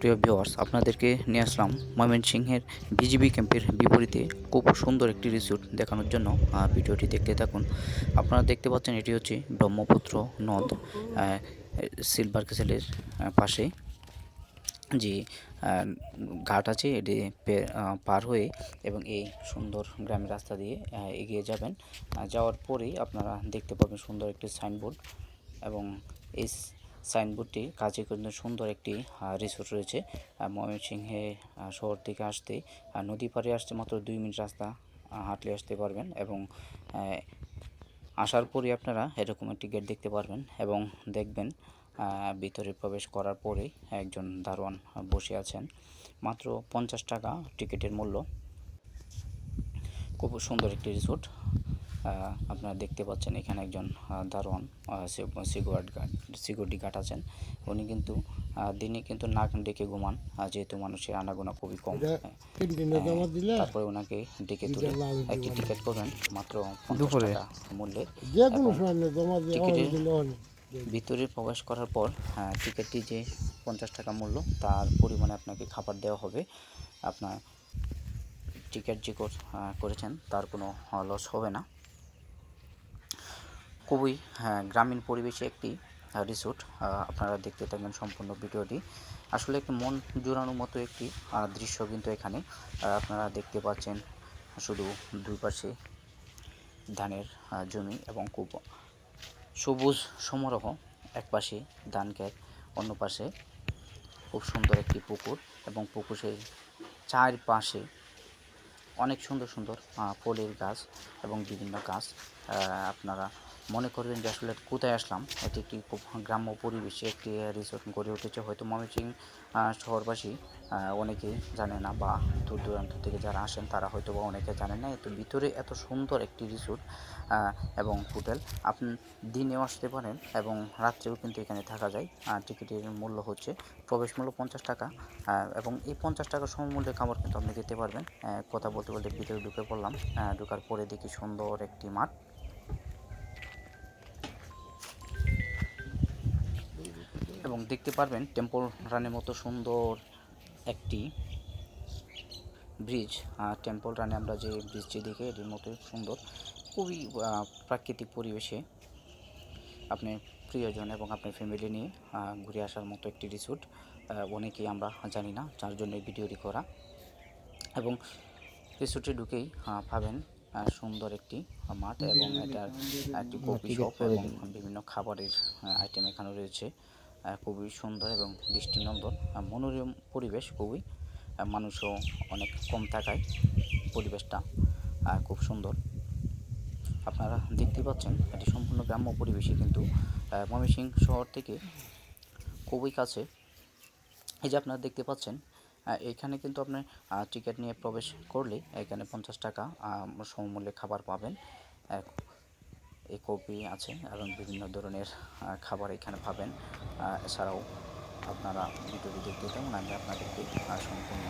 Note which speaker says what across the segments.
Speaker 1: প্রিয় ভিউয়ার্স, আপনাদেরকে নিয়ে আসলাম ময়মনসিংহের বিজিবি ক্যাম্পের বিপরীতে খুব সুন্দর একটি রিসোর্ট দেখানোর জন্য। ভিডিওটি দেখতে থাকুন। আপনারা দেখতে পাচ্ছেন এটি হচ্ছে ব্রহ্মপুত্র নদ, সিলভার ক্যাসেলের পাশে যে ঘাট আছে এটি পার হয়ে এবং এই সুন্দর গ্রামের রাস্তা দিয়ে এগিয়ে যাবেন। যাওয়ার পরেই আপনারা দেখতে পাবেন সুন্দর একটি সাইনবোর্ড, এবং এই সাইনবোর্ডটি কাছে কিন্তু সুন্দর একটি রিসোর্ট রয়েছে। ময়মনসিংহে শহর থেকে আসতে নদী পাড়ে আসতে মাত্র 2 মিনিট রাস্তা হাঁটলে আসতে পারবেন, এবং আসার পরই আপনারা এরকম একটি গেট দেখতে পারবেন, এবং দেখবেন ভিতরে প্রবেশ করার পরেই একজন দারোয়ান বসে আছেন। মাত্র 50 টাকা টিকিটের মূল্য। খুব সুন্দর একটি রিসোর্ট। আপনারা দেখতে পাচ্ছেন এখানে একজন দারোয়ান সিকিউরিটি গার্ড আছেন। উনি কিন্তু দিনে কিন্তু নাক ডেকে ঘুমান, যেহেতু মানুষের আনাগোনা খুবই কম। তারপরে ওনাকে ডেকে তুলে একটি টিকিট করবেন মাত্র 50 টাকা মূল্যের। টিকিটের ভিতরে প্রবেশ করার পর টিকিটটি যে 50 টাকা মূল্য, তার পরিমাণে আপনাকে খাবার দেওয়া হবে। আপনার টিকিট যে করেছেন তার কোনো লস হবে না। খুবই গ্রামীণ পরিবেশে একটি রিসোর্ট। আপনারা দেখতে থাকবেন সম্পূর্ণ ভিডিওটি। আসলে একটি মন জোড়ানোর মতো একটি দৃশ্য কিন্তু এখানে আপনারা দেখতে পাচ্ছেন। শুধু দুই পাশে ধানের জমি এবং খুব সবুজ সমারোহ। এক পাশে ধান ক্ষেত, অন্য পাশে খুব সুন্দর একটি পুকুর, এবং পুকুরের চারপাশে অনেক সুন্দর সুন্দর ফলের গাছ এবং বিভিন্ন গাছ। আপনারা মনে করবেন যে আসলে কোথায় আসলাম। এটি একটি খুব গ্রাম্য পরিবেশে একটি রিসোর্ট গড়ে উঠেছে। হয়তো ময়মনসিংহ শহরবাসী অনেকেই জানে না, বা দূর দূরান্ত থেকে যারা আসেন তারা হয়তো বা অনেকে জানেন না। এত ভিতরে এত সুন্দর একটি রিসোর্ট এবং হোটেল। আপনি দিনেও আসতে পারেন এবং রাত্রেও কিন্তু এখানে থাকা যায়। টিকিটের মূল্য হচ্ছে, প্রবেশ মূল্য 50 টাকা, এবং এই 50 টাকা সমমূল্যে খাবার কিন্তু আপনি খেতে পারবেন। কথা বলতে বলতে ভিতরে ঢুকে পড়লাম। ঢোকার পরে দেখি সুন্দর একটি মাঠ, এবং দেখতে পারবেন টেম্পল রানের মতো সুন্দর একটি ব্রিজ। টেম্পল রানে আমরা যে ব্রিজটি দেখি এটির মতো সুন্দর। খুবই প্রাকৃতিক পরিবেশে আপনি প্রিয়জন এবং আপনার ফ্যামিলি নিয়ে ঘুরে আসার মতো একটি রিসোর্ট। অনেকেই আমরা জানি না, যার জন্য এই ভিডিওটি করা। এবং রিসোর্টে ঢুকেই পাবেন সুন্দর একটি মাঠ, এবং এটার একটি কফি শপ এবং বিভিন্ন খাবারের আইটেম এখানে রয়েছে। খুবই সুন্দর এবং দৃষ্টিনন্দন মনোরম পরিবেশ। খুবই মানুষও অনেক কম থাকায় পরিবেশটা খুব সুন্দর। আপনারা দেখতে পাচ্ছেন এটি সম্পূর্ণ গ্রাম্য পরিবেশে, কিন্তু ময়মনসিংহ শহর থেকে খুবই কাছে। এই যে আপনারা দেখতে পাচ্ছেন এইখানে কিন্তু আপনার টিকিট নিয়ে প্রবেশ করলে এখানে 50 টাকা সমমূল্যে খাবার পাবেন। এই কফি আছে এবং বিভিন্ন ধরনের খাবার এখানে পাবেন। এছাড়াও আপনারা ভিডিওটি দেখতে থাকুন, আমি আপনাদেরকে সম্পূর্ণ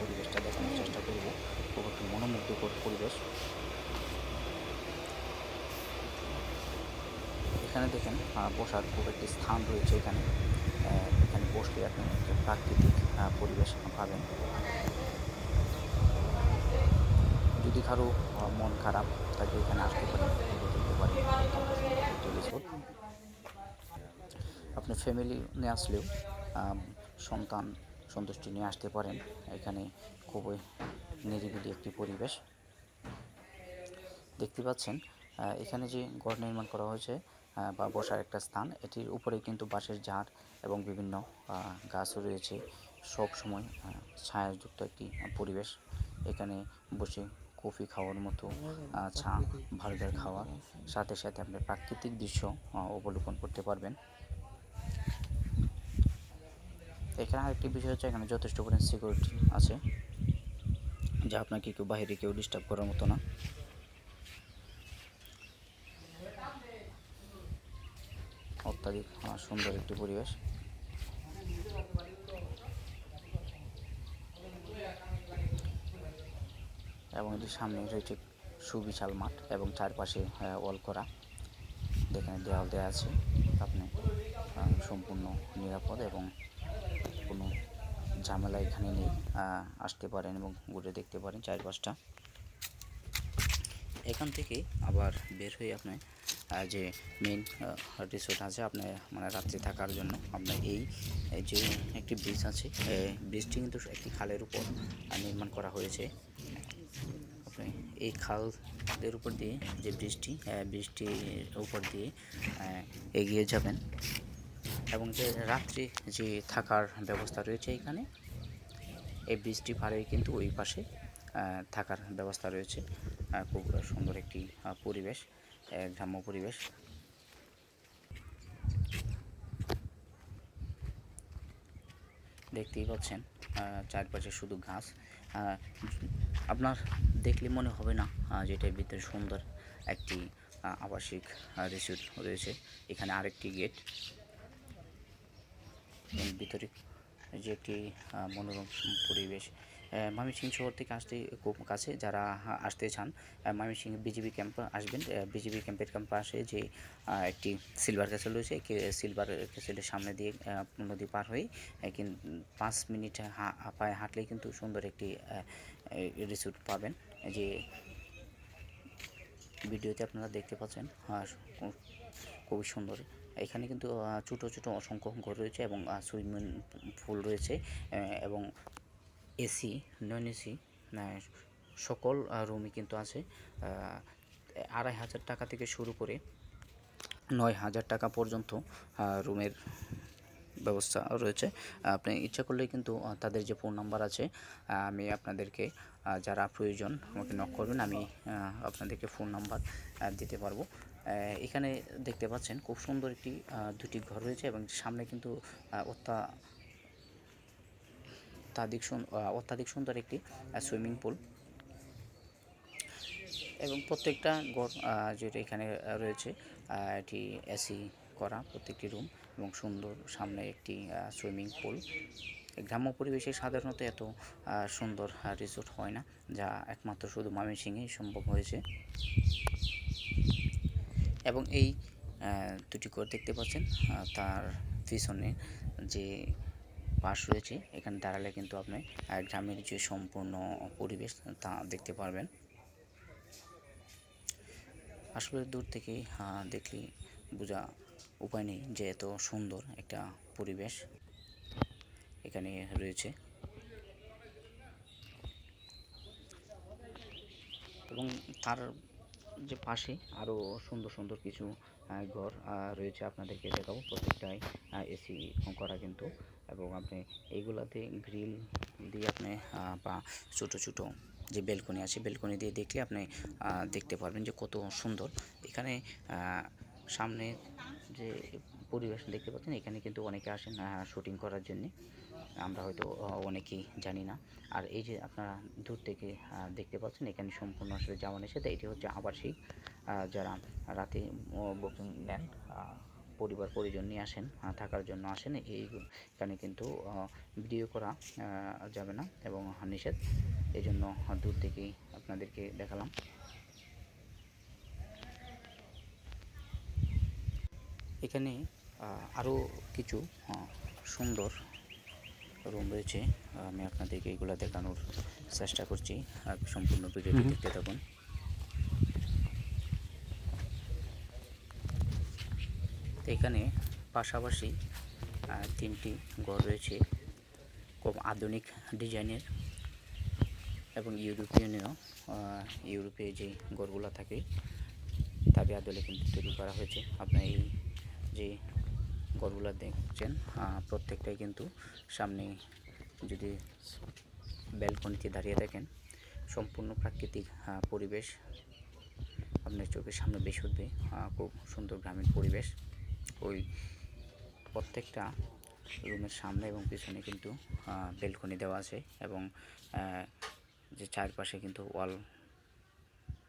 Speaker 1: পরিবেশটা দেখানোর চেষ্টা করব। খুব একটি মনোমুগ্ধকর পরিবেশ। এখানে দেখেন বসার খুব একটি স্থান রয়েছে। এখানে এখানে বসলে আপনি একটা প্রাকৃতিক পরিবেশ পাবেন। যদি কারো মন খারাপ থাকে এখানে আসতে পারেন, ঘুরে যেতে পারেন। অত্যন্ত সুন্দর একটি রিসোর্ট। আপনি ফ্যামিলি নিয়ে আসলেও সন্তান সন্তুষ্টি নিয়ে আসতে পারেন। এখানে খুবই নিরিবিলি একটি পরিবেশ দেখতে পাচ্ছেন। এখানে যে ঘর নির্মাণ করা হয়েছে বা বসার একটা স্থান, এটির উপরে কিন্তু বাঁশের ঝাড় এবং বিভিন্ন গাছও রয়েছে। সব সময় ছায়াযুক্ত একটি পরিবেশ। এখানে বসে কফি খাওয়ার মতো, চা, বার্গার খাওয়ার সাথে সাথে আপনি প্রাকৃতিক দৃশ্য অবলোকন করতে পারবেন। এখানে আরেকটি বিষয় হচ্ছে, এখানে যথেষ্ট পরিমাণ সিকিউরিটি আছে, যা আপনাকে কেউ বাইরে কেউ ডিস্টার্ব করার মতো না। অত্যাধিক সুন্দর একটি পরিবেশ। এবং এটির সামনে রয়েছে সুবিশাল মাঠ এবং চারপাশে ওয়াল করা। দেখেন দেওয়াল দেওয়া আছে। আপনি সম্পূর্ণ নিরাপদ এবং কোনো ঝামেলা এখানে নেই। আসতে পারেন এবং ঘুরে দেখতে পারেন চারপাশটা। এখান থেকে আবার বের হয়ে আপনি যে মেইন রিসোর্ট আছে আপনার মানে রাত্রি থাকার জন্য আপনার এই যে একটি ব্রিজ আছে, ব্রিজটি কিন্তু একটি খালের উপর নির্মাণ করা হয়েছে। আপনি এই খালের উপর দিয়ে যে বৃষ্টির উপর দিয়ে এগিয়ে যাবেন এবং যে রাত্রি যে থাকার ব্যবস্থা রয়েছে এখানে, এই ব্রিজটি পাড়েই কিন্তু ওই পাশে থাকার ব্যবস্থা রয়েছে। খুব সুন্দর একটি পরিবেশ, গ্রাম্য পরিবেশ। দেখতেই পাচ্ছেন চারপাশে শুধু ঘাস। আপনার দেখলে মনে হবে না যে এটার ভিতরে সুন্দর একটি আবাসিক রিসোর্ট রয়েছে। এখানে আরেকটি গেট, ভিতরে যে একটি মনোরম পরিবেশ। ময়মনসিংহ শহর থেকে আসতে খুব কাছে। যারা আসতে চান ময়মনসিংহ বিজিবি ক্যাম্প আসবেন। বিজিবি ক্যাম্পের পাশে যে একটি সিলভার ক্যাসেল রয়েছে, সিলভার ক্যাসেলের সামনে দিয়ে নদী পার হয়ে 5 মিনিট পায়ে হাঁটলেই কিন্তু সুন্দর একটি রিসোর্ট পাবেন। যে ভিডিওতে আপনারা দেখতে পাচ্ছেন খুবই সুন্দর। এখানে কিন্তু ছোটো ছোটো অসংখ্য ঘর রয়েছে এবং সুইমিং পুল রয়েছে এবং এসি, নন এসি সকল রুমই কিন্তু আছে। 2,500 টাকা থেকে শুরু করে 9,000 টাকা পর্যন্ত রুমের ব্যবস্থা রয়েছে। আপনি ইচ্ছা করলে কিন্তু তাদের যে ফোন নাম্বার আছে, আমি আপনাদেরকে যারা প্রয়োজন আমাকে নক করবেন, আমি আপনাদেরকে ফোন নাম্বার দিতে পারবো। এখানে দেখতে পাচ্ছেন খুব সুন্দর একটি 2টি ঘর রয়েছে এবং সামনে কিন্তু অত্যাধিক সুন্দর একটি সুইমিং পুল এবং প্রত্যেকটা ঘর যেটা এখানে রয়েছে এটি এসি করা প্রত্যেকটি রুম এবং সুন্দর সামনে একটি সুইমিং পুল। গ্রাম্য পরিবেশে সাধারণত এত সুন্দর রিসোর্ট হয় না, যা একমাত্র শুধু ময়মনসিংহেই সম্ভব হয়েছে। এবং এই 2টি ঘর দেখতে পাচ্ছেন, তার পিছনে যে পাশ রয়েছে, এখানে দাঁড়ালে কিন্তু আপনি গ্রামের যে সম্পূর্ণ পরিবেশ তা দেখতে পারবেন। আসলে দূর থেকে দেখলে বোঝা উপায় নেই যে এত সুন্দর একটা পরিবেশ এখানে রয়েছে। এবং তার যে পাশে আরও সুন্দর সুন্দর কিছু ঘর রয়েছে, আপনাদেরকে দেখাবো। প্রত্যেকটাই এসি করা কিন্তু, এবং আপনি এইগুলাতে গ্রিল দিয়ে আপনি বা ছোটো ছোটো যে ব্যালকনি আছে, ব্যালকনি দিয়ে দেখলে আপনি দেখতে পারবেন যে কত সুন্দর। এখানে সামনে যে পরিবেশ দেখতে পাচ্ছেন, এখানে কিন্তু অনেকে আসেন শুটিং করার জন্যে। আমরা হয়তো অনেকেই জানি না। আর এই যে আপনারা দূর থেকে দেখতে পাচ্ছেন, এখানে সম্পূর্ণ আসলে যাওয়া নিষেধ। এটি হচ্ছে আবাসিক, যারা রাতে বুকিং নেন, পরিবার পরিজন নিয়ে আসেন, থাকার জন্য আসেন, এখানে কিন্তু ভিডিও করা যাবে না এবং নিষেধ। এই জন্য দূর থেকেই আপনাদেরকে দেখালাম। এখানে আরও কিছু সুন্দর রুম রয়েছে, আমি আপনাদেরকে এগুলো দেখানোর চেষ্টা করছি। সম্পূর্ণ ভিডিওটি দেখতে থাকুন। এখানে পাশাপাশি 3টি ঘর রয়েছে, খুব আধুনিক ডিজাইনের এবং ইউরোপে যে ঘরগুলো থাকে তারই আদলে কিন্তু তৈরি করা হয়েছে। আপনার এই যে ঘরগুলো দেখছেন, প্রত্যেকটাই কিন্তু সামনে যদি ব্যালকনিতে দাঁড়িয়ে থাকেন, সম্পূর্ণ প্রাকৃতিক পরিবেশ আপনার চোখের সামনে ভেসে উঠবে। খুব সুন্দর গ্রামীণ পরিবেশ। ওই প্রত্যেকটা রুমের সামনে এবং পিছনে কিন্তু ব্যালকনি দেওয়া আছে এবং যে চারপাশে কিন্তু ওয়াল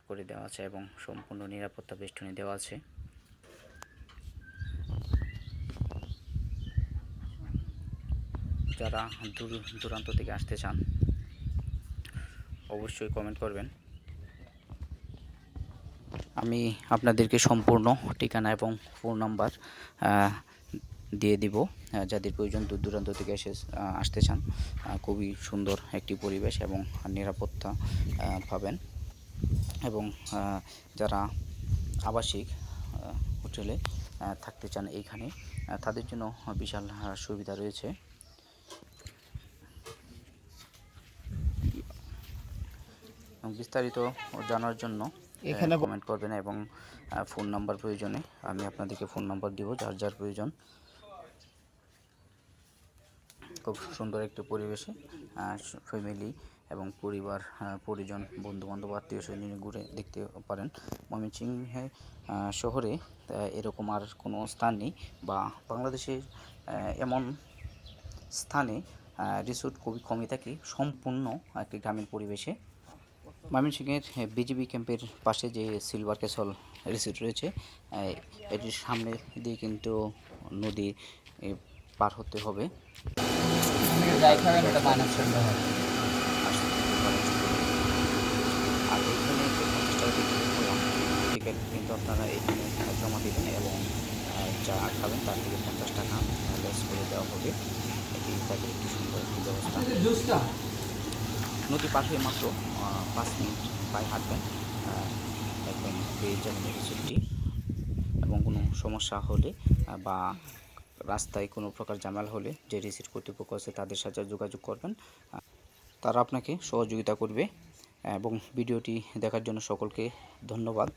Speaker 1: করে দেওয়া আছে এবং সম্পূর্ণ নিরাপত্তা বেষ্টনী দেওয়া আছে। যারা দূর দূরান্ত থেকে আসতে চান অবশ্যই কমেন্ট করবেন, আমি আপনাদেরকে সম্পূর্ণ ঠিকানা এবং ফোন নাম্বার দিয়ে দিব। যাদের প্রয়োজন দূর দূরান্ত থেকে আসতে চান, খুবই সুন্দর একটি পরিবেশ এবং নিরাপত্তা পাবেন। এবং যারা আবাসিক হোটেলে থাকতে চান এইখানে, তাদের জন্য বিশাল সুবিধা রয়েছে। বিস্তারিত জানার জন্য এখানে কমেন্ট করবেন এবং ফোন নাম্বার প্রয়োজনে আমি আপনাদেরকে ফোন নাম্বার দিব, যার যার প্রয়োজন। খুব সুন্দর একটি পরিবেশে ফ্যামিলি এবং পরিবার, পরিজন, বন্ধুবান্ধব, আত্মীয় স্বজন নিয়ে ঘুরে দেখতে পারেন। ময়মনসিংহে শহরে এরকম আর কোনো স্থান নেই, বা বাংলাদেশের এমন স্থানে রিসোর্ট খুবই কমই থাকে সম্পূর্ণ একটি গ্রামীণ পরিবেশে। ময়মনসিংহের বিজিবি ক্যাম্পের পাশে যে সিলভার ক্যাসল রিসোর্ট রয়েছে, এটির সামনে দিয়ে কিন্তু নদী পার হতে হবে। আর এখানে 50 টাকা টিকিট করলাম। টিকিট কিন্তু আপনারা এখানে জমা দেবেন এবং যা খাবেন তার থেকে 50 টাকা লেস করে দেওয়া হবে। এটি তাদের একটি সুন্দর একটি ব্যবস্থা। নদী পার হয়ে মাত্র 5 মিনিট পায়ে হাঁটবেন, একদম পেয়ে যাবেন এই রিসোর্টটি। এবং কোনো সমস্যা হলে বা রাস্তায় কোনো প্রকার ঝামেলা হলে যে রিসোর্ট কর্তৃপক্ষ আছে তাদের সাথে যোগাযোগ করবেন, তারা আপনাকে সহযোগিতা করবে। এবং ভিডিওটি দেখার জন্য সকলকে ধন্যবাদ।